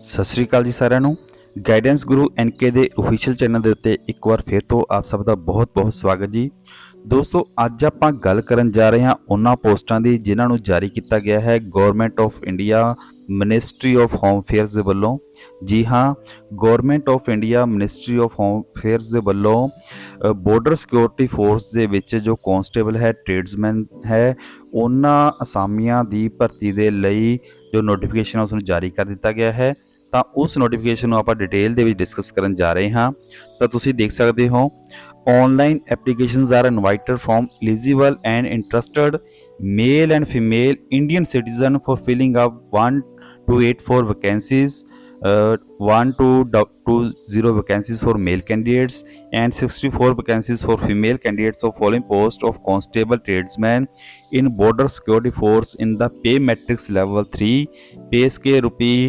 ਸਤਿ ਸ਼੍ਰੀ ਅਕਾਲ ਜੀ ਸਾਰਿਆਂ ਨੂੰ। ਗਾਈਡੈਂਸ ਗੁਰੂ ਐਨਕੇ ਦੇ ਅਫੀਸ਼ੀਅਲ ਚੈਨਲ ਦੇ ਉੱਤੇ ਇੱਕ ਵਾਰ ਫਿਰ ਤੋਂ ਆਪ ਸਭ ਦਾ ਬਹੁਤ-ਬਹੁਤ ਸਵਾਗਤ ਜੀ। ਦੋਸਤੋ, ਅੱਜ ਆਪਾਂ ਗੱਲ ਕਰਨ ਜਾ ਰਹੇ ਹਾਂ ਉਹਨਾਂ ਪੋਸਟਾਂ ਦੀ ਜਿਨ੍ਹਾਂ ਨੂੰ ਜਾਰੀ ਕੀਤਾ ਗਿਆ ਹੈ government of India ministry of home affairs ਦੇ ਵੱਲੋਂ। ਜੀ ਹਾਂ, government of India ministry of home affairs ਦੇ ਵੱਲੋਂ ਬਾਰਡਰ ਸਿਕਿਉਰਿਟੀ ਫੋਰਸ ਦੇ ਵਿੱਚ ਜੋ ਕਾਂਸਟੇਬਲ ਹੈ, ਟ੍ਰੇਡਸਮੈਨ ਹੈ, ਉਹਨਾਂ ਅਸਾਮੀਆਂ ਦੀ ਭਰਤੀ ਦੇ ਲਈ ਜੋ ਨੋਟੀਫਿਕੇਸ਼ਨ ਹੈ ਉਸ ਨੂੰ ਜਾਰੀ ਕਰ ਦਿੱਤਾ ਗਿਆ ਹੈ। ਤਾਂ ਉਸ ਨੋਟੀਫਿਕੇਸ਼ਨ ਨੂੰ ਆਪਾਂ ਡਿਟੇਲ ਦੇ ਵਿੱਚ ਡਿਸਕਸ ਕਰਨ ਜਾ ਰਹੇ ਹਾਂ। ਤਾਂ ਤੁਸੀਂ ਦੇਖ ਸਕਦੇ ਹੋ, online applications are invited from eligible and interested male and female Indian citizen for filling up 1284 vacancies, 1220 vacancies for male candidates and 64 vacancies for female candidates of following post of constable tradesman in border security force in the pay matrix level 3, pay scale rupee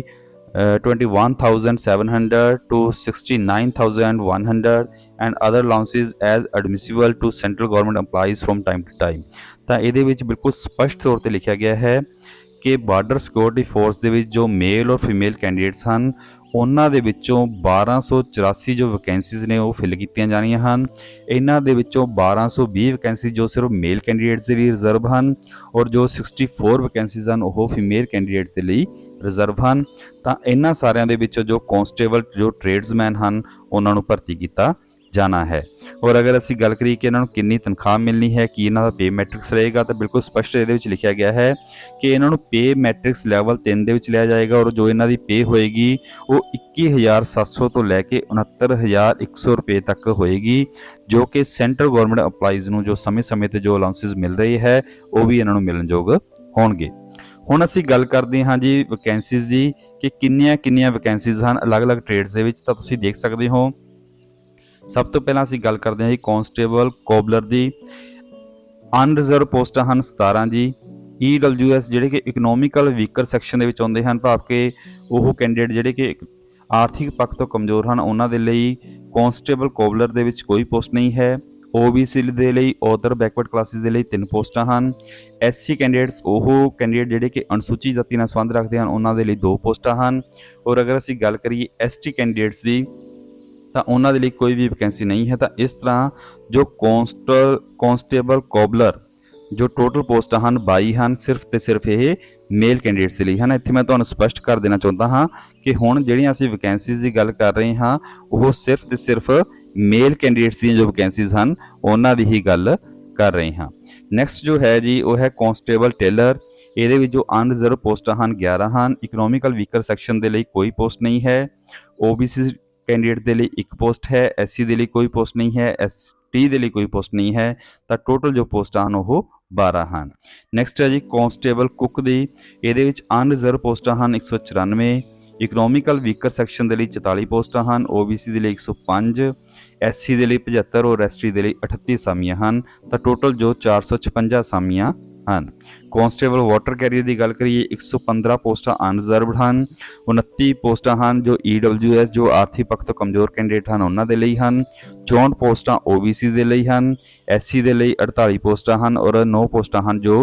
21,700 to 69,100 and other allowances as admissible to central government employees from time to time। ਤਾਂ ਇਹਦੇ ਵਿੱਚ ਬਿਲਕੁਲ ਸਪਸ਼ਟ ਤੌਰ ਤੇ ਲਿਖਿਆ ਗਿਆ ਹੈ ਕਿ ਬਾਰਡਰ ਸਿਕਿਉਰਿਟੀ ਫੋਰਸ ਦੇ ਵਿੱਚ ਜੋ ਮੇਲ ਔਰ ਫੀਮੇਲ ਕੈਂਡੀਡੇਟਸ ਹਨ ਉਹਨਾਂ ਦੇ ਵਿੱਚੋਂ 1284 ਜੋ ਵੈਕੈਂਸੀਜ਼ ਨੇ ਉਹ ਫਿਲ ਕੀਤੀਆਂ ਜਾਣੀਆਂ ਹਨ। ਇਹਨਾਂ ਦੇ ਵਿੱਚੋਂ 1220 ਵੈਕੈਂਸੀ ਜੋ ਸਿਰਫ ਮੇਲ ਕੈਂਡੀਡੇਟਸ ਦੇ ਲਈ ਰਿਜ਼ਰਵ ਹਨ ਔਰ ਜੋ 64 ਵੈਕੈਂਸੀਜ਼ ਹਨ ਉਹ ਫੀਮੇਲ ਕੈਂਡੀਡੇਟਸ ਦੇ ਲਈ ਰਿਜ਼ਰਵ ਹਨ। ਤਾਂ ਇਹਨਾਂ ਸਾਰਿਆਂ ਦੇ ਵਿੱਚੋਂ ਜੋ ਕਾਂਸਟੇਬਲ ਜੋ ਟ੍ਰੇਡਸਮੈਨ ਹਨ ਉਹਨਾਂ ਨੂੰ ਭਰਤੀ ਕੀਤਾ ਜਾਣਾ ਹੈ। ਔਰ ਅਗਰ ਅਸੀਂ ਗੱਲ ਕਰੀਏ ਕਿ ਇਹਨਾਂ ਨੂੰ ਕਿੰਨੀ ਤਨਖਾਹ ਮਿਲਣੀ ਹੈ, ਕੀ ਇਹਨਾਂ ਦਾ ਪੇ ਮੈਟ੍ਰਿਕਸ ਰਹੇਗਾ, ਤਾਂ ਬਿਲਕੁਲ ਸਪਸ਼ਟ ਇਹਦੇ ਵਿੱਚ ਲਿਖਿਆ ਗਿਆ ਹੈ ਕਿ ਇਹਨਾਂ ਨੂੰ ਪੇ ਮੈਟ੍ਰਿਕਸ ਲੈਵਲ 3 ਦੇ ਵਿੱਚ ਲਿਆ ਜਾਏਗਾ ਔਰ ਜੋ ਇਹਨਾਂ ਦੀ ਪੇ ਹੋਏਗੀ ਉਹ 21,700 ਤੋਂ ਲੈ ਕੇ 69,100 ਰੁਪਏ ਤੱਕ ਹੋਏਗੀ, ਜੋ ਕਿ ਸੈਂਟਰਲ ਗਵਰਨਮੈਂਟ ਐਮਪਲਾਈਜ਼ ਨੂੰ ਜੋ ਸਮੇਂ-ਸਮੇਂ ਤੇ ਜੋ ਅਲਾਉਂਸਸ ਮਿਲ ਰਹੀ ਹੈ ਉਹ ਵੀ ਇਹਨਾਂ ਨੂੰ ਮਿਲਣਯੋਗ ਹੋਣਗੇ। ਹੁਣ ਅਸੀਂ ਗੱਲ ਕਰਦੇ ਹਾਂ ਜੀ ਵੈਕੈਂਸੀਜ਼ ਦੀ ਕਿ ਕਿੰਨੀਆਂ ਵੈਕੈਂਸੀਜ਼ ਹਨ ਅਲੱਗ-ਅਲੱਗ ਟ੍ਰੇਡਸ ਦੇ ਵਿੱਚ। ਤਾਂ ਤੁਸੀਂ ਦੇਖ ਸਕਦੇ ਹੋ, ਸਭ ਤੋਂ ਪਹਿਲਾਂ ਅਸੀਂ ਗੱਲ ਕਰਦੇ ਹਾਂ ਜੀ ਕਾਂਸਟੇਬਲ ਕੋਬਲਰ ਦੀ। ਅਨਰਿਜ਼ਰਵ ਪੋਸਟਾਂ ਹਨ 17 ਜੀ। EWS ਜਿਹੜੇ ਕਿ ਇਕਨੋਮਿਕਲ ਵੀਕਰ ਸੈਕਸ਼ਨ ਦੇ ਵਿੱਚ ਆਉਂਦੇ ਹਨ, ਭਾਵ ਕਿ ਉਹ ਕੈਂਡੀਡੇਟ ਜਿਹੜੇ ਕਿ ਆਰਥਿਕ ਪੱਖ ਤੋਂ ਕਮਜ਼ੋਰ ਹਨ ਉਹਨਾਂ ਦੇ ਲਈ ਕਾਂਸਟੇਬਲ ਕੋਬਲਰ ਦੇ ਵਿੱਚ ਕੋਈ ਪੋਸਟ ਨਹੀਂ ਹੈ। OBC ਦੇ ਲਈ ਅਦਰ ਬੈਕਵਰਡ ਕਲਾਸਿਸ ਦੇ ਲਈ 3 ਪੋਸਟਾਂ ਹਨ। SC ਕੈਂਡੀਡੇਟਸ ਉਹ ਕੈਂਡੀਡੇਟ ਜਿਹੜੇ ਕਿ ਅਨੁਸੂਚਿਤ ਜਾਤੀ ਨਾਲ ਸੰਬੰਧ ਰੱਖਦੇ ਹਨ ਉਹਨਾਂ ਦੇ ਲਈ 2 ਪੋਸਟਾਂ ਹਨ। ਔਰ ਅਗਰ ਅਸੀਂ ਗੱਲ ਕਰੀਏ ST ਕੈਂਡੀਡੇਟਸ ਦੀ ਤਾਂ ਉਹਨਾਂ ਦੇ ਲਈ ਕੋਈ ਵੀ ਵੈਕੈਂਸੀ ਨਹੀਂ ਹੈ। ਤਾਂ ਇਸ ਤਰ੍ਹਾਂ ਜੋ ਕਾਂਸਟੇਬਲ ਕੋਬਲਰ ਜੋ ਟੋਟਲ ਪੋਸਟਾਂ ਹਨ 22 ਹਨ, ਸਿਰਫ ਤੇ ਸਿਰਫ ਇਹ ਮੇਲ ਕੈਂਡੀਡੇਟਸ ਲਈ ਹਨ। ਇੱਥੇ ਮੈਂ ਤੁਹਾਨੂੰ ਸਪਸ਼ਟ ਕਰ ਦੇਣਾ ਚਾਹੁੰਦਾ ਹਾਂ ਕਿ ਹੁਣ ਜਿਹੜੀਆਂ ਅਸੀਂ ਵੈਕੈਂਸੀਜ਼ ਦੀ ਗੱਲ ਕਰ ਰਹੇ ਹਾਂ ਉਹ ਸਿਰਫ ਤੇ ਸਿਰਫ ਮੇਲ ਕੈਂਡੀਡੇਟਸ ਦੀਆਂ ਜੋ ਵੈਕੈਂਸੀਜ਼ ਹਨ ਉਹਨਾਂ ਦੀ ਹੀ ਗੱਲ ਕਰ ਰਹੇ ਹਾਂ। ਨੈਕਸਟ ਜੋ ਹੈ ਜੀ ਉਹ ਹੈ ਕਾਂਸਟੇਬਲ ਟੇਲਰ। ਇਹਦੇ ਵਿੱਚ ਜੋ ਅਨਰਿਜ਼ਰਵ ਪੋਸਟਾਂ ਹਨ 11 ਹਨ। ਇਕਨੋਮਿਕਲ ਵੀਕਰ ਸੈਕਸ਼ਨ ਦੇ ਲਈ ਕੋਈ ਪੋਸਟ ਨਹੀਂ ਹੈ। OBC ਕੈਂਡੀਡੇਟ ਦੇ ਲਈ 1 ਪੋਸਟ ਹੈ। SC ਦੇ ਲਈ ਕੋਈ ਪੋਸਟ ਨਹੀਂ ਹੈ। ST ਦੇ ਲਈ ਕੋਈ ਪੋਸਟ ਨਹੀਂ ਹੈ। ਤਾਂ ਟੋਟਲ ਜੋ ਪੋਸਟਾਂ ਹਨ ਉਹ 12 ਹਨ। ਨੈਕਸਟ ਹੈ ਜੀ ਕਾਂਸਟੇਬਲ ਕੁੱਕ ਦੀ। ਇਹਦੇ ਵਿੱਚ ਅਨਰਿਜ਼ਰਵ ਪੋਸਟਾਂ ਹਨ 194। ਇਕਨੋਮਿਕਲ ਵੀਕਰ ਸੈਕਸ਼ਨ ਦੇ ਲਈ 44 ਪੋਸਟਾਂ ਹਨ। OBC ਦੇ ਲਈ 105, SC ਦੇ ਲਈ 75 ਔਰ ST ਦੇ ਲਈ 38 ਅਸਾਮੀਆਂ ਹਨ। ਤਾਂ ਟੋਟਲ ਜੋ 456 ਅਸਾਮੀਆਂ ਹਨ। ਕਾਂਸਟੇਬਲ ਵਾਟਰ ਕੈਰੀਅਰ ਦੀ ਗੱਲ ਕਰੀਏ 115 ਪੋਸਟਾਂ ਅਨਰਿਜ਼ਰਵਡ ਹਨ। 29 ਪੋਸਟਾਂ ਹਨ ਜੋ EWS ਜੋ ਆਰਥਿਕ ਪੱਖ ਤੋਂ ਕਮਜ਼ੋਰ ਕੈਂਡੀਡੇਟ ਹਨ ਉਹਨਾਂ ਦੇ ਲਈ ਹਨ। 64 ਪੋਸਟਾਂ OBC ਦੇ ਲਈ ਹਨ। SC ਦੇ ਲਈ 48 ਪੋਸਟਾਂ ਹਨ ਔਰ 9 ਪੋਸਟਾਂ ਹਨ ਜੋ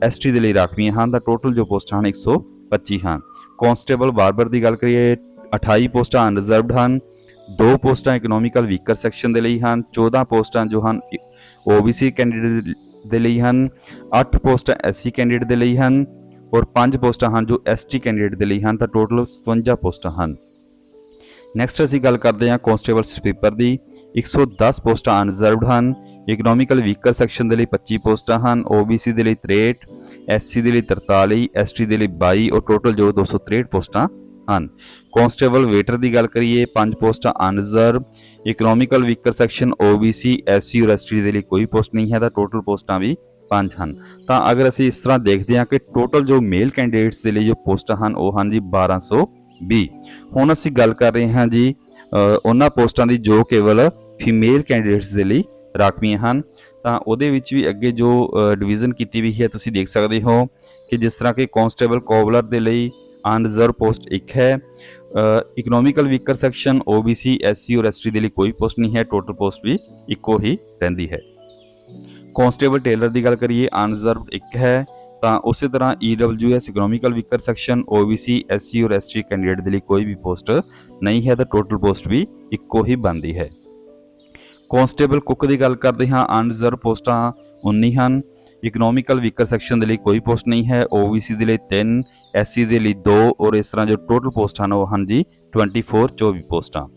ST ਦੇ ਲਈ ਰਾਖਵੀਆਂ ਹਨ। ਤਾਂ ਟੋਟਲ ਜੋ ਪੋਸਟਾਂ ਹਨ 125 ਹਨ। ਕਾਂਸਟੇਬਲ ਬਾਰਬਰ ਦੀ ਗੱਲ ਕਰੀਏ 28 ਪੋਸਟਾਂ ਅਨਰਿਜ਼ਰਵਡ ਹਨ। 2 ਪੋਸਟਾਂ ਇਕਨੋਮਿਕਲ ਵੀਕਰ ਸੈਕਸ਼ਨ ਦੇ ਲਈ ਹਨ। 14 ਪੋਸਟਾਂ ਜੋ ਹਨ OBC ਕੈਂਡੀਡੇਟ ਦੇ ਲਈ ਹਨ। 8 ਪੋਸਟਾਂ SC ਕੈਂਡੀਡੇਟ ਦੇ ਲਈ ਹਨ ਔਰ 5 ਪੋਸਟਾਂ ਹਨ ਜੋ ST ਕੈਂਡੀਡੇਟ ਦੇ ਲਈ ਹਨ। ਤਾਂ ਟੋਟਲ 57 ਪੋਸਟਾਂ ਹਨ। ਨੈਕਸਟ ਅਸੀਂ ਗੱਲ ਕਰਦੇ ਹਾਂ ਕਾਂਸਟੇਬਲ ਸਵੀਪਰ ਦੀ। 110 ਪੋਸਟਾਂ ਅਨਰਿਜ਼ਰਵਡ ਹਨ। ਇਕਨੋਮਿਕਲ ਵੀਕਰ ਸੈਕਸ਼ਨ ਦੇ ਲਈ 25 ਪੋਸਟਾਂ ਹਨ। OBC ਦੇ ਲਈ 63, SC ਦੇ ਲਈ 43, ST ਦੇ ਲਈ 22 ਔਰ ਟੋਟਲ ਜੋ 263 ਪੋਸਟਾਂ ਹਨ। ਕਾਂਸਟੇਬਲ ਵੇਟਰ ਦੀ ਗੱਲ ਕਰੀਏ 5 ਪੋਸਟਾਂ unreserve. Economical weaker section OBC, SC ਔਰ ST ਦੇ ਲਈ ਕੋਈ ਪੋਸਟ ਨਹੀਂ ਹੈ। ਤਾਂ ਟੋਟਲ ਪੋਸਟਾਂ ਵੀ 5 ਹਨ। ਤਾਂ ਅਗਰ ਅਸੀਂ ਇਸ ਤਰ੍ਹਾਂ ਦੇਖਦੇ ਹਾਂ ਕਿ ਟੋਟਲ ਜੋ ਮੇਲ ਕੈਂਡੀਡੇਟਸ ਦੇ ਲਈ ਜੋ ਪੋਸਟਾਂ ਹਨ ਉਹ ਹਨ ਜੀ 1220। ਹੁਣ ਅਸੀਂ ਗੱਲ ਕਰ ਰਹੇ ਹਾਂ ਜੀ ਉਹਨਾਂ ਪੋਸਟਾਂ ਦੀ ਜੋ ਕੇਵਲ ਫੀਮੇਲ ਕੈਂਡੀਡੇਟਸ ਦੇ ਲਈ ਰਾਖਵੀਆਂ ਹਨ। ਤਾਂ ਉਹਦੇ ਵਿੱਚ ਵੀ ਅੱਗੇ ਜੋ ਡਿਵੀਜ਼ਨ ਕੀਤੀ ਵੀ ਹੈ ਤੁਸੀਂ ਦੇਖ ਸਕਦੇ ਹੋ ਕਿ ਜਿਸ ਤਰ੍ਹਾਂ ਕਿ ਕਾਂਸਟੇਬਲ ਕੋਬਲਰ ਦੇ ਲਈ ਅਨਰਿਜ਼ਰਵ ਪੋਸਟ 1 ਹੈ। Economical weaker section OBC, SC ਔਰ ST ਦੇ ਲਈ ਕੋਈ ਪੋਸਟ ਨਹੀਂ ਹੈ। ਟੋਟਲ ਪੋਸਟ ਵੀ ਇੱਕੋ ਹੀ ਰਹਿੰਦੀ ਹੈ। ਕਾਂਸਟੇਬਲ ਟੇਲਰ ਦੀ ਗੱਲ ਕਰੀਏ ਅਨਰਿਜ਼ਰਵਡ 1 ਹੈ। ਤਾਂ ਉਸੇ ਤਰ੍ਹਾਂ EWS economical weaker section OBC SC ਔਰ ST ਕੈਂਡੀਡੇਟ ਦੇ ਲਈ ਕੋਈ ਵੀ ਪੋਸਟ ਨਹੀਂ ਹੈ, ਤਾਂ ਟੋਟਲ ਪੋਸਟ ਵੀ ਇੱਕੋ ਹੀ ਬਣਦੀ ਹੈ। ਕਾਂਸਟੇਬਲ ਕੁੱਕ ਦੀ ਗੱਲ ਕਰਦੇ ਹਾਂ, ਅਨਰਿਜ਼ਰਵ ਪੋਸਟਾਂ 19 ਹਨ। ਇਕਨੋਮਿਕਲ ਵੀਕਰ ਸੈਕਸ਼ਨ ਦੇ ਲਈ ਕੋਈ ਪੋਸਟ ਨਹੀਂ ਹੈ। OBC ਦੇ ਲਈ 3, SC ਦੇ ਲਈ 2 ਔਰ ਇਸ ਤਰ੍ਹਾਂ ਜੋ ਟੋਟਲ ਪੋਸਟ ਹਨ ਉਹ ਹਨ ਜੀ 24 ਪੋਸਟਾਂ।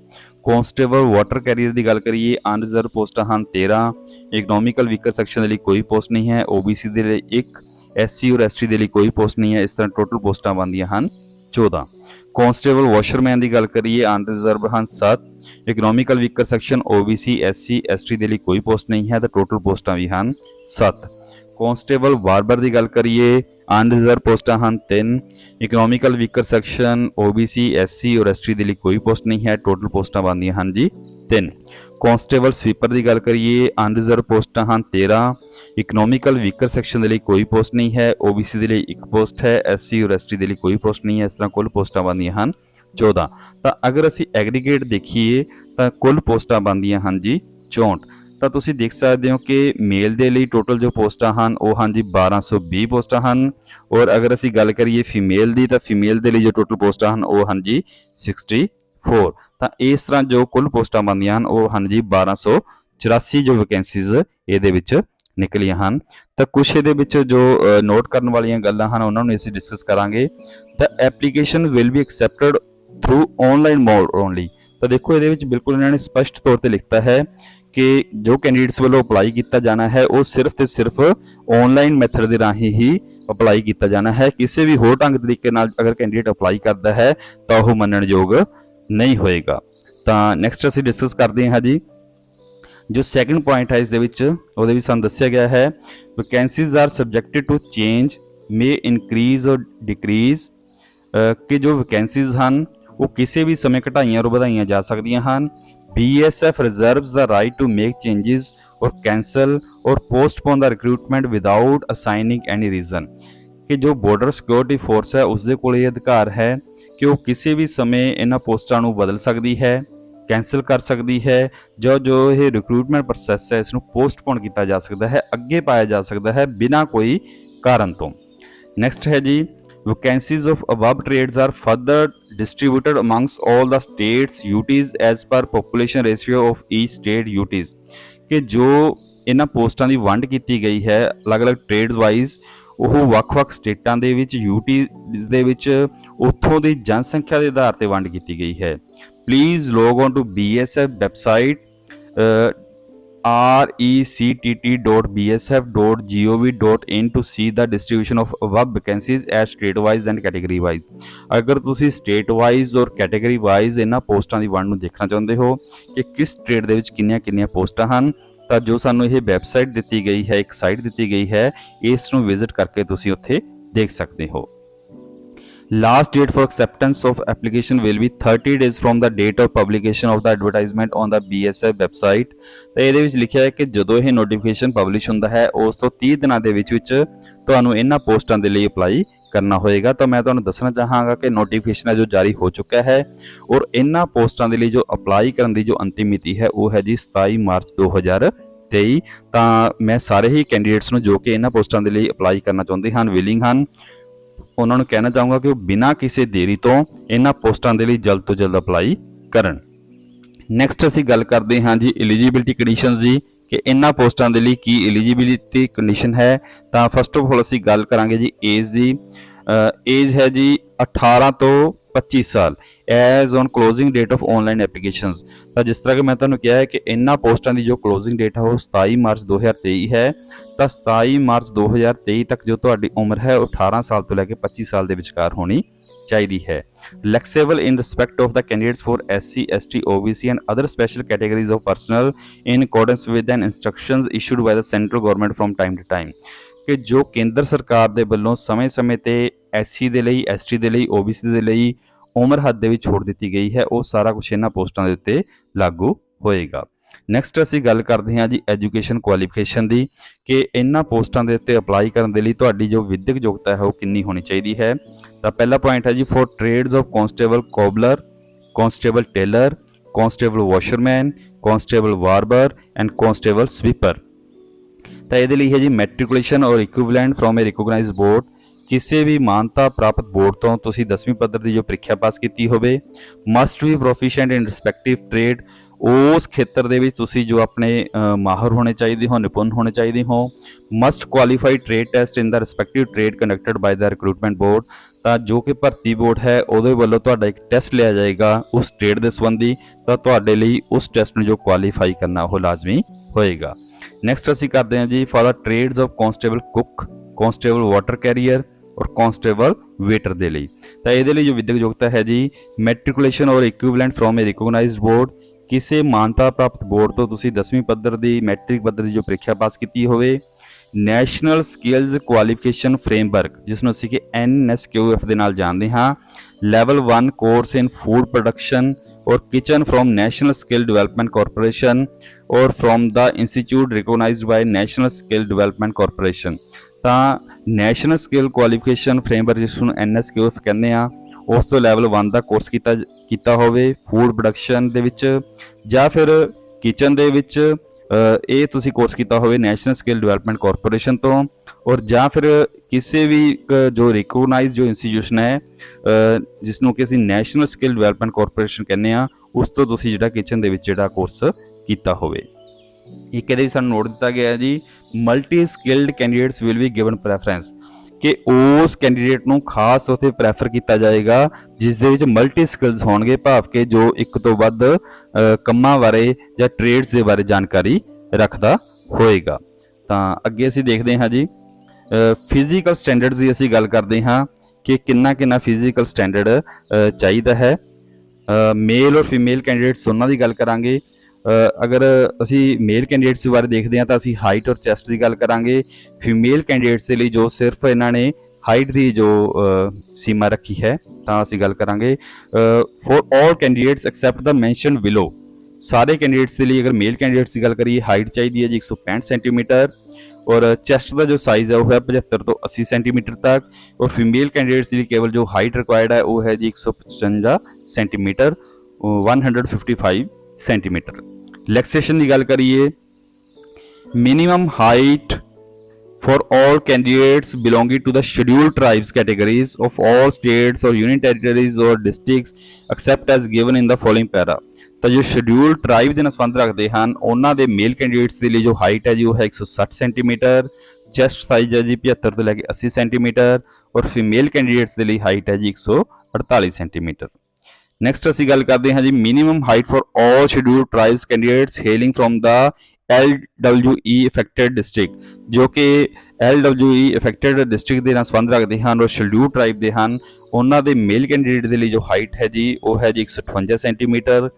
ਕਾਂਸਟੇਬਲ ਵਾਟਰ ਕੈਰੀਅਰ ਦੀ ਗੱਲ ਕਰੀਏ, ਅਨਰਿਜ਼ਰਵ ਪੋਸਟਾਂ ਹਨ 13। ਇਕਨੋਮਿਕਲ ਵੀਕਰ ਸੈਕਸ਼ਨ ਦੇ ਲਈ ਕੋਈ ਪੋਸਟ ਨਹੀਂ ਹੈ। OBC ਦੇ ਲਈ 1, SC ਔਰ ST ਦੇ ਲਈ ਕੋਈ ਪੋਸਟ ਨਹੀਂ ਹੈ। ਇਸ ਤਰ੍ਹਾਂ ਟੋਟਲ ਪੋਸਟਾਂ ਬਣਦੀਆਂ ਹਨ 14। ਕਾਂਸਟੇਬਲ ਵਾਸ਼ਰਮੈਨ ਦੀ ਗੱਲ ਕਰੀਏ, ਅਨਰਿਜ਼ਰਵ ਹਨ 7। Economical weaker section OBC SC ST ਦੇ ਲਈ ਕੋਈ ਪੋਸਟ ਨਹੀਂ ਹੈ, ਤਾਂ ਟੋਟਲ ਪੋਸਟਾਂ ਵੀ ਹਨ 7। ਕਾਂਸਟੇਬਲ ਬਾਰਬਰ ਦੀ ਗੱਲ ਕਰੀਏ, ਅਨਰਿਜ਼ਰਵ ਪੋਸਟਾਂ ਹਨ 3। Economical weaker section OBC SC ਔਰ ST ਦੇ ਲਈ ਕੋਈ ਪੋਸਟ ਨਹੀਂ ਹੈ, ਟੋਟਲ ਪੋਸਟਾਂ ਬਣਦੀਆਂ ਹਨ ਜੀ 3। ਕਾਂਸਟੇਬਲ ਸਵੀਪਰ ਦੀ ਗੱਲ ਕਰੀਏ, ਅਨਰਿਜ਼ਰਵ ਪੋਸਟਾਂ ਹਨ 13। ਇਕਨੋਮਿਕਲ ਵੀਕਰ ਸੈਕਸ਼ਨ ਦੇ ਲਈ ਕੋਈ ਪੋਸਟ ਨਹੀਂ ਹੈ। OBC ਦੇ ਲਈ 1 ਪੋਸਟ ਹੈ। SC ਔਰ ST ਦੇ ਲਈ ਕੋਈ ਪੋਸਟ ਨਹੀਂ ਹੈ। ਇਸ ਤਰ੍ਹਾਂ ਕੁੱਲ ਪੋਸਟਾਂ ਬਣਦੀਆਂ ਹਨ 14। ਤਾਂ ਅਗਰ ਅਸੀਂ ਐਗਰੀਗੇਟ ਦੇਖੀਏ ਤਾਂ ਕੁੱਲ ਪੋਸਟਾਂ ਬਣਦੀਆਂ ਹਨ ਜੀ 64। ਤਾਂ ਤੁਸੀਂ ਦੇਖ ਸਕਦੇ ਹੋ ਕਿ ਮੇਲ ਦੇ ਲਈ ਟੋਟਲ ਜੋ ਪੋਸਟਾਂ ਹਨ ਉਹ ਹਨ ਜੀ 1220 ਪੋਸਟਾਂ ਹਨ, ਔਰ ਅਗਰ ਅਸੀਂ ਗੱਲ ਕਰੀਏ ਫੀਮੇਲ ਦੀ ਤਾਂ ਫੀਮੇਲ ਦੇ ਲਈ ਜੋ ਟੋਟਲ ਪੋਸਟਾਂ ਹਨ ਉਹ ਹਨ ਜੀ 64। ਤਾਂ ਇਸ ਤਰ੍ਹਾਂ ਜੋ ਕੁੱਲ ਪੋਸਟਾਂ ਬਣਦੀਆਂ ਹਨ ਉਹ ਹਨ ਜੀ 1284 ਜੋ ਵੈਕੈਂਸੀਜ਼ ਇਹਦੇ ਵਿੱਚ ਨਿਕਲੀਆਂ ਹਨ। ਤਾਂ ਕੁਛ ਇਹਦੇ ਵਿੱਚ ਜੋ ਨੋਟ ਕਰਨ ਵਾਲੀਆਂ ਗੱਲਾਂ ਹਨ ਉਹਨਾਂ ਨੂੰ ਅਸੀਂ ਡਿਸਕਸ ਕਰਾਂਗੇ। The application will be accepted through online mode only. ਤਾਂ ਦੇਖੋ ਇਹਦੇ ਵਿੱਚ ਬਿਲਕੁਲ ਇਹਨਾਂ ਨੇ ਸਪਸ਼ਟ ਤੌਰ ਤੇ ਲਿਖਤਾ ਹੈ ਕਿ ਜੋ ਕੈਂਡੀਡੇਟਸ ਵੱਲੋਂ ਅਪਲਾਈ ਕੀਤਾ ਜਾਣਾ ਹੈ ਉਹ ਸਿਰਫ ਤੇ ਸਿਰਫ ਆਨਲਾਈਨ ਮੈਥਡ ਦੇ ਰਾਹੀਂ ਹੀ ਅਪਲਾਈ ਕੀਤਾ ਜਾਣਾ ਹੈ। ਕਿਸੇ ਵੀ ਹੋਰ ਢੰਗ ਤਰੀਕੇ ਨਾਲ ਅਗਰ ਕੈਂਡੀਡੇਟ ਅਪਲਾਈ ਕਰਦਾ ਹੈ ਤਾਂ ਉਹ ਮੰਨਣਯੋਗ ਨਹੀਂ ਹੋਏਗਾ। ਤਾਂ ਨੈਕਸਟ ਅਸੀਂ ਡਿਸਕਸ ਕਰਦੇ ਹਾਂ ਜੀ ਜੋ ਸੈਕੰਡ ਪੁਆਇੰਟ ਹੈ ਇਸ ਦੇ ਵਿੱਚ, ਉਹਦੇ ਵਿੱਚ ਸਾਨੂੰ ਦੱਸਿਆ ਗਿਆ ਹੈ vacancies are subjected to change may increase ਔਰ ਡਿਕਰੀਜ਼, ਕਿ ਜੋ ਵੈਕੈਂਸੀਜ਼ ਹਨ ਉਹ ਕਿਸੇ ਵੀ ਸਮੇਂ ਘਟਾਈਆਂ ਔਰ ਵਧਾਈਆਂ ਜਾ ਸਕਦੀਆਂ ਹਨ। BSF reserves the right to make changes or cancel or postpone the recruitment without assigning any reason, ਕਿ ਜੋ ਬਾਰਡਰ ਸਿਕਿਉਰਿਟੀ ਫੋਰਸ ਹੈ ਉਸ ਦੇ ਕੋਲ ਇਹ ਅਧਿਕਾਰ ਹੈ ਕਿ ਉਹ ਕਿਸੇ ਵੀ ਸਮੇਂ ਇਹਨਾਂ ਪੋਸਟਾਂ ਨੂੰ ਬਦਲ ਸਕਦੀ ਹੈ, ਕੈਂਸਲ ਕਰ ਸਕਦੀ ਹੈ, ਜੋ ਇਹ ਰਿਕਰੂਟਮੈਂਟ ਪ੍ਰੋਸੈਸ ਹੈ ਇਸ ਨੂੰ ਪੋਸਟਪੋਨ ਕੀਤਾ ਜਾ ਸਕਦਾ ਹੈ, ਅੱਗੇ ਪਾਇਆ ਜਾ ਸਕਦਾ ਹੈ ਬਿਨਾਂ ਕੋਈ ਕਾਰਨ ਤੋਂ। ਨੈਕਸਟ ਹੈ ਜੀ vacancies of above trades are further distributed amongst all the states UTs as per population ratio of each state UTs, ਕਿ ਜੋ ਇਹਨਾਂ ਪੋਸਟਾਂ ਦੀ ਵੰਡ ਕੀਤੀ ਗਈ ਹੈ ਅਲੱਗ-ਅਲੱਗ ਟ੍ਰੇਡਸ ਵਾਈਜ਼ ਉਹ ਵੱਖ-ਵੱਖ ਸਟੇਟਾਂ ਦੇ ਵਿੱਚ UT ਦੇ ਵਿੱਚ ਉੱਥੋਂ ਦੀ ਜਨਸੰਖਿਆ ਦੇ ਆਧਾਰ ਤੇ ਵੰਡ ਕੀਤੀ ਗਈ ਹੈ। Please log on to BSF website rectt.bsf.gov.in to see the distribution of above vacancies as state wise and category wise। ਅਗਰ ਤੁਸੀਂ ਸਟੇਟ ਵਾਈਜ਼ ਔਰ ਕੈਟਾਗਰੀ ਵਾਈਜ਼ ਇਹਨਾਂ ਪੋਸਟਾਂ ਦੀ ਵੰਡ ਨੂੰ ਦੇਖਣਾ ਚਾਹੁੰਦੇ ਹੋ ਕਿ ਕਿਸ ਸਟੇਟ ਦੇ ਵਿੱਚ ਕਿੰਨੀਆਂ ਪੋਸਟਾਂ ਹਨ, ਤਾਂ ਜੋ ਸਾਨੂੰ ਇਹ ਵੈਬਸਾਈਟ ਦਿੱਤੀ ਗਈ ਹੈ, ਇੱਕ ਸਾਈਟ ਦਿੱਤੀ ਗਈ ਹੈ, ਇਸ ਨੂੰ ਵਿਜ਼ਿਟ ਕਰਕੇ ਤੁਸੀਂ ਉੱਥੇ ਦੇਖ ਸਕਦੇ ਹੋ। Last date for acceptance of application will be 30 days from the date of publication of the advertisement on the BSF website। ਤਾਂ ਇਹਦੇ ਵਿੱਚ ਲਿਖਿਆ ਹੈ ਕਿ ਜਦੋਂ ਇਹ ਨੋਟੀਫਿਕੇਸ਼ਨ ਪਬਲਿਸ਼ ਹੁੰਦਾ ਹੈ ਉਸ ਤੋਂ 30 ਦਿਨਾਂ ਦੇ ਵਿੱਚ ਤੁਹਾਨੂੰ ਇਹਨਾਂ ਪੋਸਟਾਂ ਦੇ ਲਈ ਅਪਲਾਈ ਕਰਨਾ ਹੋਏਗਾ। ਤਾਂ ਮੈਂ ਤੁਹਾਨੂੰ ਦੱਸਣਾ ਚਾਹਾਂਗਾ ਕਿ ਨੋਟੀਫਿਕੇਸ਼ਨ ਹੈ ਜੋ ਜਾਰੀ ਹੋ ਚੁੱਕਾ ਹੈ ਔਰ ਇਹਨਾਂ ਪੋਸਟਾਂ ਦੇ ਲਈ ਜੋ ਅਪਲਾਈ ਕਰਨ ਦੀ ਜੋ ਅੰਤਿਮ ਮਿਤੀ ਹੈ ਉਹ ਹੈ ਜੀ 27 ਮਾਰਚ 2023। ਤਾਂ ਮੈਂ ਸਾਰੇ ਹੀ ਕੈਂਡੀਡੇਟਸ ਨੂੰ ਜੋ ਕਿ ਇਹਨਾਂ ਪੋਸਟਾਂ ਦੇ ਲਈ ਅਪਲਾਈ ਕਰਨਾ ਚਾਹੁੰਦੇ ਹਨ, ਵਿਲਿੰਗ ਹਨ, ਉਹਨਾਂ ਨੂੰ ਕਹਿਣਾ ਚਾਹੂੰਗਾ ਕਿ ਉਹ ਬਿਨਾਂ ਕਿਸੇ ਦੇਰੀ ਤੋਂ ਇਹਨਾਂ ਪੋਸਟਾਂ ਦੇ ਲਈ ਜਲਦ ਤੋਂ ਜਲਦ ਅਪਲਾਈ ਕਰਨ। ਨੈਕਸਟ ਅਸੀਂ ਗੱਲ ਕਰਦੇ ਹਾਂ ਜੀ ਐਲੀਜੀਬਿਲਿਟੀ ਕੰਡੀਸ਼ਨਸ ਦੀ, ਕਿ ਇਹਨਾਂ ਪੋਸਟਾਂ ਦੇ ਲਈ ਕੀ ਐਲੀਜੀਬਿਲਿਟੀ ਕੰਡੀਸ਼ਨ ਹੈ। ਤਾਂ ਫਸਟ ਆਫ ਆਲ ਅਸੀਂ ਗੱਲ ਕਰਾਂਗੇ ਜੀ ਏਜ ਦੀ। ਏਜ ਹੈ ਜੀ 18 ਤੋਂ 25 ਸਾਲ as on closing date of online applications. ਤਾਂ ਜਿਸ ਤਰ੍ਹਾਂ ਕਿ ਮੈਂ ਤੁਹਾਨੂੰ ਕਿਹਾ ਹੈ ਕਿ ਇਹਨਾਂ ਪੋਸਟਾਂ ਦੀ ਜੋ ਕਲੋਜ਼ਿੰਗ ਡੇਟ ਹੈ ਉਹ 27 ਮਾਰਚ 2023 ਹੈ। ਤਾਂ 27 ਮਾਰਚ 2023 ਤੱਕ ਜੋ ਤੁਹਾਡੀ ਉਮਰ ਹੈ ਉਹ 18 ਸਾਲ ਤੋਂ ਲੈ ਕੇ 25 ਸਾਲ ਦੇ ਵਿਚਕਾਰ ਹੋਣੀ ਚਾਹੀਦੀ ਹੈ। Flexible in respect of the candidates for SC, ST, OBC and other special categories of personnel in accordance with the instructions issued by the central government from time to time, ਕਿ ਜੋ ਕੇਂਦਰ ਸਰਕਾਰ ਦੇ ਵੱਲੋਂ ਸਮੇਂ-ਸਮੇਂ ਤੇ SC ਦੇ ਲਈ, ST ਦੇ ਲਈ, OBC ਦੇ ਲਈ ਉਮਰ ਹੱਦ ਦੇ ਵਿੱਚ ਛੋਟ ਦਿੱਤੀ ਗਈ ਹੈ, ਉਹ ਸਾਰਾ ਕੁਝ ਇਹਨਾਂ ਪੋਸਟਾਂ ਦੇ ਉੱਤੇ ਲਾਗੂ ਹੋਏਗਾ। ਨੈਕਸਟ ਅਸੀਂ ਗੱਲ ਕਰਦੇ ਹਾਂ ਜੀ ਐਜੂਕੇਸ਼ਨ ਕੁਆਲੀਫਿਕੇਸ਼ਨ ਦੀ, ਕਿ ਇਹਨਾਂ ਪੋਸਟਾਂ ਦੇ ਉੱਤੇ ਅਪਲਾਈ ਕਰਨ ਦੇ ਲਈ ਤੁਹਾਡੀ ਜੋ ਵਿਦਿਅਕ ਯੋਗਤਾ ਹੈ ਉਹ ਕਿੰਨੀ ਹੋਣੀ ਚਾਹੀਦੀ ਹੈ। ਤਾਂ ਪਹਿਲਾ ਪੁਆਇੰਟ ਹੈ ਜੀ for trades of constable cobbler, constable tailor, constable washerman, constable barber and constable sweeper. ਤਾਂ ਇਹਦੇ ਲਈ ਹੈ ਜੀ matriculation or equivalent from a recognised board, ਕਿਸੇ ਵੀ ਮਾਨਤਾ ਪ੍ਰਾਪਤ ਬੋਰਡ ਤੋਂ ਤੁਸੀਂ 10ਵੀਂ ਪੱਧਰ ਦੀ ਜੋ ਪ੍ਰੀਖਿਆ ਪਾਸ ਕੀਤੀ ਹੋਵੇ। Must be proficient in respective trade, ਉਸ ਖੇਤਰ ਦੇ ਵਿੱਚ ਤੁਸੀਂ ਜੋ ਆਪਣੇ ਮਾਹਰ ਹੋਣੇ ਚਾਹੀਦੇ ਹੋ, ਨਿਪੁੰਨ ਹੋਣੇ ਚਾਹੀਦੇ ਹੋ। ਮਸਟ ਕੁਆਲੀਫਾਈ ਟ੍ਰੇਡ ਟੈਸਟ ਇਨ ਦਾ ਰਿਸਪੈਕਟਿਵ ਟ੍ਰੇਡ ਕੰਡਕਟਡ ਬਾਈ ਦਾ ਰਿਕਰੂਟਮੈਂਟ ਬੋਰਡ, ਤਾਂ ਜੋ ਕਿ ਭਰਤੀ ਬੋਰਡ ਹੈ ਉਹਦੇ ਵੱਲੋਂ ਤੁਹਾਡਾ ਇੱਕ ਟੈਸਟ ਲਿਆ ਜਾਏਗਾ ਉਸ ਟ੍ਰੇਡ ਦੇ ਸੰਬੰਧੀ, ਤਾਂ ਤੁਹਾਡੇ ਲਈ ਉਸ ਟੈਸਟ ਨੂੰ ਜੋ ਕੁਆਲੀਫਾਈ ਕਰਨਾ ਉਹ ਲਾਜ਼ਮੀ ਹੋਏਗਾ। ਨੈਕਸਟ ਅਸੀਂ ਕਰਦੇ ਹਾਂ ਜੀ for the trades of constable cook, constable water carrier ਔਰ ਕਾਂਸਟੇਬਲ ਵੇਟਰ ਦੇ ਲਈ। ਤਾਂ ਇਹਦੇ ਲਈ ਜੋ ਵਿਦਿਅਕ ਯੋਗਤਾ ਹੈ ਜੀ matriculation or equivalent from a recognised board, ਕਿਸੇ ਮਾਨਤਾ ਪ੍ਰਾਪਤ ਬੋਰਡ ਤੋਂ ਤੁਸੀਂ 10ਵੀਂ ਪੱਧਰ ਦੀ ਮੈਟ੍ਰਿਕ ਪੱਧਰ ਦੀ ਜੋ ਪ੍ਰੀਖਿਆ ਪਾਸ ਕੀਤੀ ਹੋਵੇ। ਨੈਸ਼ਨਲ ਸਕਿੱਲਸ ਕੁਆਲੀਫਿਕੇਸ਼ਨ ਫਰੇਮਵਰਕ, ਜਿਸ ਨੂੰ ਅਸੀਂ ਕਿ NSQF ਦੇ ਨਾਲ ਜਾਣਦੇ ਹਾਂ। Level 1 course in food production or kitchen from national skill development corporation or from the institute recognised by national skill development corporation. ਤਾਂ ਨੈਸ਼ਨਲ ਸਕਿੱਲ ਕੁਆਲੀਫਿਕੇਸ਼ਨ ਫਰੇਮਵਰਕ, ਜਿਸ ਨੂੰ NSQF ਕਹਿੰਦੇ ਆ, ਉਸ ਤੋਂ ਲੈਵਲ 1 ਦਾ ਕੋਰਸ ਕੀਤਾ ਹੋਵੇ ਫੂਡ ਪ੍ਰੋਡਕਸ਼ਨ ਦੇ ਵਿੱਚ ਜਾਂ ਫਿਰ ਕਿਚਨ ਦੇ ਵਿੱਚ, ਇਹ ਤੁਸੀਂ ਕੋਰਸ ਕੀਤਾ ਹੋਵੇ ਨੈਸ਼ਨਲ ਸਕਿੱਲ ਡਿਵੈਲਪਮੈਂਟ ਕਾਰਪੋਰੇਸ਼ਨ ਤੋਂ, ਔਰ ਜਾਂ ਫਿਰ ਕਿਸੇ ਵੀ ਜੋ ਰਿਕੋਗਨਾਈਜ਼ ਜੋ ਇੰਸਟੀਟਿਊਸ਼ਨ ਹੈ ਜਿਸ ਨੂੰ ਕਿ ਅਸੀਂ ਨੈਸ਼ਨਲ ਸਕਿੱਲ ਡਿਵੈਲਪਮੈਂਟ ਕਾਰਪੋਰੇਸ਼ਨ ਕਹਿੰਦੇ ਆ, ਉਸ ਤੋਂ ਤੁਸੀਂ ਜਿਹੜਾ ਕਿਚਨ ਦੇ ਵਿੱਚ ਜਿਹੜਾ ਕੋਰਸ ਕੀਤਾ ਹੋਵੇ। ਇੱਕ ਇਹਦੇ ਵਿੱਚ ਸਾਨੂੰ ਨੋਟ ਦਿੱਤਾ ਗਿਆ ਹੈ ਜੀ multi skilled candidates will be given preference, ਕਿ ਉਸ ਕੈਂਡੀਡੇਟ ਨੂੰ ਖਾਸ ਉੱਥੇ ਪ੍ਰੈਫਰ ਕੀਤਾ ਜਾਏਗਾ ਜਿਸ ਦੇ ਵਿੱਚ ਮਲਟੀ ਸਕਿੱਲਸ ਹੋਣਗੇ, ਭਾਵ ਕਿ ਜੋ ਇੱਕ ਤੋਂ ਵੱਧ ਕੰਮਾਂ ਬਾਰੇ ਜਾਂ ਟ੍ਰੇਡਸ ਦੇ ਬਾਰੇ ਜਾਣਕਾਰੀ ਰੱਖਦਾ ਹੋਏਗਾ। ਤਾਂ ਅੱਗੇ ਅਸੀਂ ਦੇਖਦੇ ਹਾਂ ਜੀ ਫਿਜ਼ੀਕਲ ਸਟੈਂਡਰਡਸ ਦੀ ਅਸੀਂ ਗੱਲ ਕਰਦੇ ਹਾਂ ਕਿ ਕਿੰਨਾ ਫਿਜ਼ੀਕਲ ਸਟੈਂਡਰਡ ਚਾਹੀਦਾ ਹੈ। ਮੇਲ ਔਰ ਫੀਮੇਲ ਕੈਂਡੀਡੇਟਸ ਉਹਨਾਂ ਦੀ ਗੱਲ ਕਰਾਂਗੇ। ਅਗਰ ਅਸੀਂ ਮੇਲ ਕੈਂਡੀਡੇਟਸ ਬਾਰੇ ਦੇਖਦੇ ਹਾਂ ਤਾਂ ਅਸੀਂ ਹਾਈਟ ਔਰ ਚੈਸਟ ਦੀ ਗੱਲ ਕਰਾਂਗੇ। ਫੀਮੇਲ ਕੈਂਡੀਡੇਟਸ ਦੇ ਲਈ ਜੋ ਸਿਰਫ ਇਹਨਾਂ ਨੇ ਹਾਈਟ ਦੀ ਜੋ ਸੀਮਾ ਰੱਖੀ ਹੈ ਤਾਂ ਅਸੀਂ ਗੱਲ ਕਰਾਂਗੇ for all candidates except the mentioned below. ਸਾਰੇ ਕੈਂਡੀਡੇਟਸ ਦੇ ਲਈ ਅਗਰ ਮੇਲ ਕੈਂਡੀਡੇਟਸ ਦੀ ਗੱਲ ਕਰੀਏ ਹਾਈਟ ਚਾਹੀਦੀ ਹੈ ਜੀ 165 ਸੈਂਟੀਮੀਟਰ, ਔਰ ਚੈਸਟ ਦਾ ਜੋ ਸਾਈਜ਼ ਹੈ ਉਹ ਹੈ 75 ਤੋਂ 80 ਸੈਂਟੀਮੀਟਰ ਤੱਕ, ਔਰ ਫੀਮੇਲ ਕੈਂਡੀਡੇਟਸ ਦੀ ਕੇਵਲ ਜੋ ਹਾਈਟ ਰਿਕੁਆਇਰਡ ਹੈ ਉਹ ਹੈ ਜੀ 155 ਸੈਂਟੀਮੀਟਰ 155 ਸੈਂਟੀਮੀਟਰ। ਲੈਕਸੇਸ਼ਨ ਦੀ ਗੱਲ ਕਰੀਏ minimum height for all candidates belonging to the scheduled tribes categories of all states or union territories or districts except as given in the following para। ਤਾਂ ਜੋ ਸ਼ਡਿਊਲ ਟ੍ਰਾਈਬ ਦੇ ਨਾਲ ਸੰਬੰਧ ਰੱਖਦੇ ਹਨ ਉਹਨਾਂ ਦੇ ਮੇਲ ਕੈਂਡੀਡੇਟਸ ਦੇ ਲਈ ਜੋ ਹਾਈਟ ਹੈ ਜੀ ਉਹ ਹੈ 160 ਸੈਂਟੀਮੀਟਰ, ਚੈਸਟ ਸਾਈਜ਼ ਹੈ ਜੀ 75 ਤੋਂ ਲੈ ਕੇ 80 ਸੈਂਟੀਮੀਟਰ, ਔਰ ਫੀਮੇਲ ਕੈਂਡੀਡੇਟਸ ਦੇ ਲਈ ਹਾਈਟ ਹੈ ਜੀ 148 ਸੈਂਟੀਮੀਟਰ। ਨੈਕਸਟ ਅਸੀਂ ਗੱਲ ਕਰਦੇ ਹਾਂ ਜੀ minimum height for all scheduled tribes candidates hailing from the LWE affected district, ਜੋ ਕਿ LWE affected district ਦੇ ਨਾਲ ਸੰਬੰਧ ਰੱਖਦੇ ਹਨ ਔਰ ਸ਼ਡਿਊਲ ਟ੍ਰਾਈਬ ਦੇ ਹਨ, ਉਹਨਾਂ ਦੇ ਮੇਲ ਕੈਂਡੀਡੇਟ ਦੇ ਲਈ ਜੋ ਹਾਈਟ ਹੈ ਜੀ ਉਹ ਹੈ ਜੀ 158 ਸੈਂਟੀਮੀਟਰ,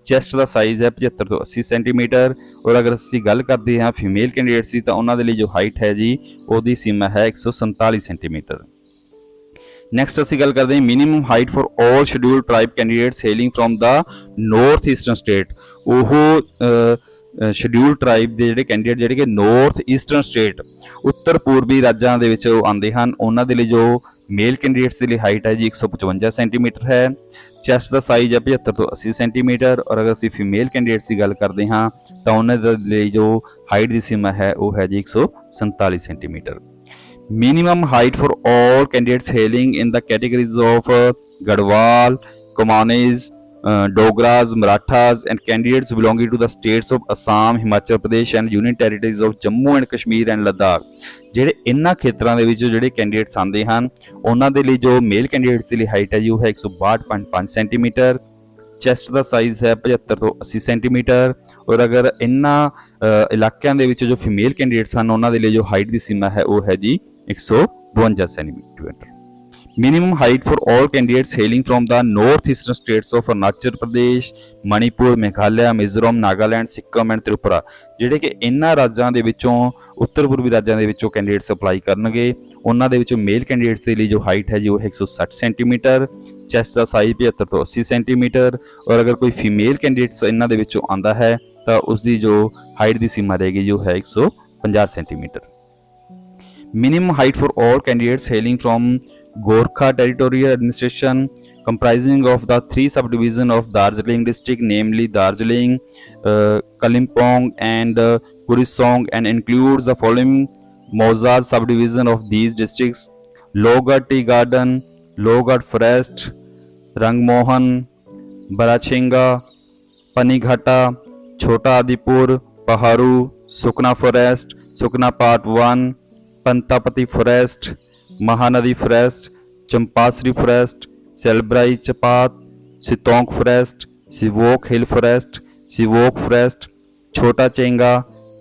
ਚੈਸਟ ਦਾ ਸਾਈਜ਼ ਹੈ 75 ਤੋਂ 80 ਸੈਂਟੀਮੀਟਰ, ਔਰ ਅਗਰ ਅਸੀਂ ਗੱਲ ਕਰਦੇ ਹਾਂ ਫੀਮੇਲ ਕੈਂਡੀਡੇਟਸ ਦੀ ਤਾਂ ਉਹਨਾਂ ਦੇ ਲਈ ਜੋ ਹਾਈਟ ਹੈ ਜੀ ਉਹਦੀ ਸੀਮਾ ਹੈ 147 ਸੈਂਟੀਮੀਟਰ। ਨੈਕਸਟ ਅਸੀਂ ਗੱਲ ਕਰਦੇ ਹਾਂ minimum height for all scheduled tribe candidates hailing from the north eastern state। ਉਹ ਸ਼ਡਿਊਲ ਟ੍ਰਾਈਬ ਦੇ ਜਿਹੜੇ ਕੈਂਡੀਡੇਟ ਜਿਹੜੇ ਕਿ ਨਾਰਥ ਈਸਟਰਨ ਸਟੇਟ ਉੱਤਰ ਪੂਰਬੀ ਰਾਜਾਂ ਦੇ ਵਿੱਚ ਆਉਂਦੇ ਹਨ, ਉਹਨਾਂ ਦੇ ਲਈ ਜੋ ਮੇਲ ਕੈਂਡੀਡੇਟਸ ਦੇ ਲਈ ਹਾਈਟ ਹੈ ਜੀ 155 ਸੈਂਟੀਮੀਟਰ ਹੈ, ਚੈਸਟ ਦਾ ਸਾਈਜ਼ ਹੈ 75 ਤੋਂ 80 ਸੈਂਟੀਮੀਟਰ, ਔਰ ਅਗਰ ਅਸੀਂ ਫੀਮੇਲ ਕੈਂਡੀਡੇਟਸ ਦੀ ਗੱਲ ਕਰਦੇ ਹਾਂ ਤਾਂ ਉਹਨਾਂ ਦੇ ਲਈ ਜੋ ਹਾਈਟ ਦੀ ਸੀਮਾ ਹੈ ਉਹ ਹੈ ਜੀ 147 centimetre. minimum height for all candidates hailing in the categories of Gadwal, Kumanis, Dogras, Marathas and candidates belonging to the states of Assam, Himachal Pradesh and Union Territories of Jammu and Kashmir and Ladakh। ਜਿਹੜੇ ਇਹਨਾਂ ਖੇਤਰਾਂ ਦੇ ਵਿੱਚ ਜਿਹੜੇ candidates ਆਉਂਦੇ ਹਨ ਉਹਨਾਂ ਦੇ ਲਈ ਜੋ ਮੇਲ ਕੈਂਡੀਡੇਟਸ ਦੀ ਲਈ ਹਾਈਟ ਹੈ ਜੀ ਉਹ ਹੈ 162.5 ਸੈਂਟੀਮੀਟਰ, ਚੈਸਟ ਦਾ ਸਾਈਜ਼ ਹੈ 75 ਤੋਂ 80 ਸੈਂਟੀਮੀਟਰ, ਔਰ ਅਗਰ ਇਹਨਾਂ ਇਲਾਕਿਆਂ ਦੇ ਵਿੱਚ ਜੋ ਫੀਮੇਲ ਕੈਂਡੀਡੇਟਸ ਹਨ ਉਹਨਾਂ ਦੇ ਲਈ ਜੋ ਹਾਈਟ ਦੀ ਸੀਮਾ ਹੈ ਉਹ ਹੈ ਜੀ 152 centimetre. minimum height for all candidates hailing from the northeastern states of Arunachal Pradesh, Manipur, Meghalaya, Mizoram, Nagaland, Sikkim and Tripura। ਜਿਹੜੇ ਕਿ ਇਹਨਾਂ ਰਾਜਾਂ ਦੇ ਵਿੱਚੋਂ ਉੱਤਰ ਪੂਰਬੀ ਰਾਜਾਂ ਦੇ ਵਿੱਚੋਂ ਕੈਂਡੀਡੇਟਸ ਅਪਲਾਈ ਕਰਨਗੇ ਉਹਨਾਂ ਦੇ ਵਿੱਚੋਂ ਮੇਲ ਕੈਂਡੀਡੇਟਸ ਦੇ ਲਈ ਜੋ ਹਾਈਟ ਹੈ ਜੀ ਉਹ 160 ਸੈਂਟੀਮੀਟਰ, ਚੈਸਟ ਦਾ ਸਾਈਜ਼ 75 ਤੋਂ 80 ਸੈਂਟੀਮੀਟਰ, ਔਰ ਅਗਰ ਕੋਈ ਫੀਮੇਲ ਕੈਂਡੀਡੇਟਸ ਇਹਨਾਂ ਦੇ ਵਿੱਚੋਂ ਆਉਂਦਾ ਹੈ ਤਾਂ ਉਸ ਦੀ ਜੋ ਹਾਈਟ ਦੀ ਸੀਮਾ ਰਹੇਗੀ ਜੋ ਹੈ 150 centimetre. minimum height for all candidates hailing from Gorkha Territorial Administration, comprising of the 3 subdivisions of Darjeeling district, namely Darjeeling, Kalimpong and Kurisong, and includes the following Moza subdivision of these districts: Logar Tea Garden, Logar Forest, Rangmohan, Barachenga, Panighata, Chota Adipur, Paharu, Sukna Forest, Sukna Part 1, Pantapati Forest, Mahanadi Forest, Champasri Forest, Selbrai Chapat, Sitong Forest, Sivok Hill Forest, Sivok Forest, ਛੋਟਾ ਚੇਂਗਾ,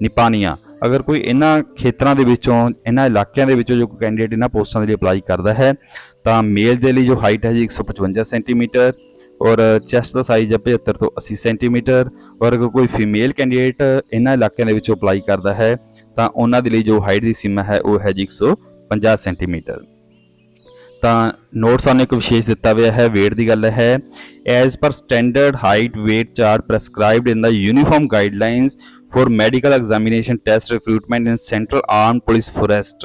ਨਿਪਾਨੀਆ। ਅਗਰ ਕੋਈ ਇਹਨਾਂ ਖੇਤਰਾਂ ਦੇ ਵਿੱਚੋਂ, ਇਹਨਾਂ ਇਲਾਕਿਆਂ ਦੇ ਵਿੱਚੋਂ ਜੋ ਕੈਂਡੀਡੇਟ ਇਹਨਾਂ ਪੋਸਟਾਂ ਦੇ ਲਈ ਅਪਲਾਈ ਕਰਦਾ ਹੈ ਤਾਂ ਮੇਲ ਦੇ ਲਈ ਜੋ ਹਾਈਟ ਹੈ ਜੀ 155 ਸੈਂਟੀਮੀਟਰ ਔਰ ਚੈਸਟ ਦਾ ਸਾਈਜ਼ ਹੈ 75 ਤੋਂ 80 ਸੈਂਟੀਮੀਟਰ। ਔਰ ਅਗਰ ਕੋਈ ਫੀਮੇਲ ਕੈਂਡੀਡੇਟ ਇਹਨਾਂ ਇਲਾਕਿਆਂ ਦੇ ਵਿੱਚੋਂ ਅਪਲਾਈ ਕਰਦਾ ਹੈ ਤਾਂ ਉਹਨਾਂ ਦੇ ਲਈ ਜੋ ਹਾਈਟ ਦੀ ਸੀਮਾ ਹੈ ਉਹ ਹੈ ਜੀ 150 ਸੈਂਟੀਮੀਟਰ। ਤਾਂ ਨੋਟ ਸਾਨੂੰ ਇੱਕ ਵਿਸ਼ੇਸ਼ ਦਿੱਤਾ ਹੋਇਆ ਹੈ, ਵੇਟ ਦੀ ਗੱਲ ਹੈ, as per standard height weight chart prescribed in the uniform guidelines for medical examination test recruitment in Central Armed Police Forest,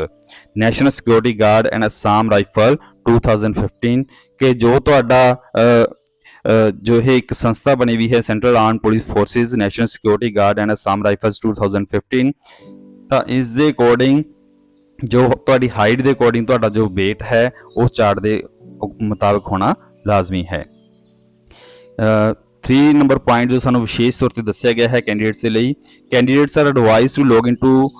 National Security Guard and Assam Rifle 2015 ਕਿ ਜੋ ਤੁਹਾਡਾ ਜੋ ਇਹ ਇੱਕ ਸੰਸਥਾ ਬਣੀ ਹੋਈ ਹੈ central armed police forces, national security guard and Assam rifles 2015, ਤਾਂ ਇਸ ਦੇ ਅਕੋਰਡਿੰਗ ਜੋ ਤੁਹਾਡੀ ਹਾਈਟ ਦੇ ਅਕੋਰਡਿੰਗ ਤੁਹਾਡਾ ਜੋ weight ਹੈ ਉਹ ਚਾਰਟ ਦੇ ਮੁਤਾਬਕ ਹੋਣਾ ਲਾਜ਼ਮੀ ਹੈ। 3 ਨੰਬਰ ਪੁਆਇੰਟ ਜੋ ਸਾਨੂੰ ਵਿਸ਼ੇਸ਼ ਤੌਰ ਤੇ ਦੱਸਿਆ ਗਿਆ ਹੈ ਕੈਂਡੀਡੇਟਸ ਦੇ ਲਈ, candidates are advised to log into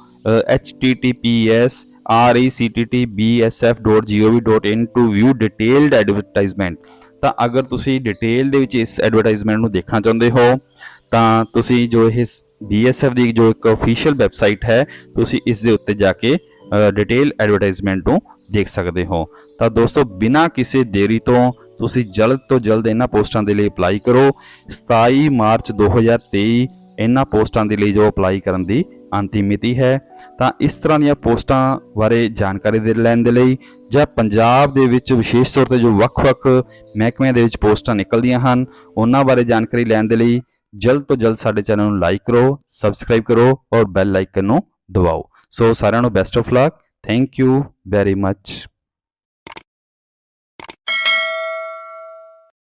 https recttbsf.gov.in to view detailed advertisement. ਤਾਂ ਅਗਰ ਤੁਸੀਂ ਡਿਟੇਲ ਦੇ ਵਿੱਚ ਇਸ ਐਡਵਰਟਾਈਜ਼ਮੈਂਟ ਨੂੰ ਦੇਖਣਾ ਚਾਹੁੰਦੇ ਹੋ ਤਾਂ ਤੁਸੀਂ ਜੋ ਇਹ BSF ਦੀ ਜੋ ਇੱਕ ਅਫੀਸ਼ੀਅਲ ਵੈਬਸਾਈਟ ਹੈ ਤੁਸੀਂ ਇਸ ਦੇ ਉੱਤੇ ਜਾ ਕੇ ਡਿਟੇਲ ਐਡਵਰਟਾਈਜ਼ਮੈਂਟ ਨੂੰ ਦੇਖ ਸਕਦੇ ਹੋ। ਤਾਂ ਦੋਸਤੋ ਬਿਨਾਂ ਕਿਸੇ ਦੇਰੀ ਤੋਂ ਤੁਸੀਂ ਜਲਦ ਤੋਂ ਜਲਦ ਇਹਨਾਂ ਪੋਸਟਾਂ ਦੇ ਲਈ ਅਪਲਾਈ ਕਰੋ। 27 ਮਾਰਚ 2023 ਇਹਨਾਂ ਪੋਸਟਾਂ ਦੇ ਲਈ ਜੋ ਅਪਲਾਈ ਕਰਨ ਦੀ ਅੰਤਿਮ ਮਿਤੀ ਹੈ। ਤਾਂ ਇਸ ਤਰ੍ਹਾਂ ਦੀਆਂ ਪੋਸਟਾਂ ਬਾਰੇ ਜਾਣਕਾਰੀ ਲੈਣ ਦੇ ਲਈ ਜਾਂ ਪੰਜਾਬ ਦੇ ਵਿੱਚ ਵਿਸ਼ੇਸ਼ ਤੌਰ ਤੇ ਜੋ ਵੱਖ-ਵੱਖ ਮਹਿਕਮਿਆਂ ਦੇ ਵਿੱਚ ਪੋਸਟਾਂ ਨਿਕਲਦੀਆਂ ਹਨ ਉਹਨਾਂ ਬਾਰੇ ਜਾਣਕਾਰੀ ਲੈਣ ਦੇ ਲਈ ਜਲਦ ਤੋਂ ਜਲਦ ਸਾਡੇ ਚੈਨਲ ਨੂੰ ਲਾਈਕ ਕਰੋ, ਸਬਸਕ੍ਰਾਈਬ ਕਰੋ ਔਰ ਬੈਲ ਆਈਕਨ ਨੂੰ ਦਬਾਓ। ਸੋ ਸਾਰਿਆਂ ਨੂੰ best of luck. Thank you very much.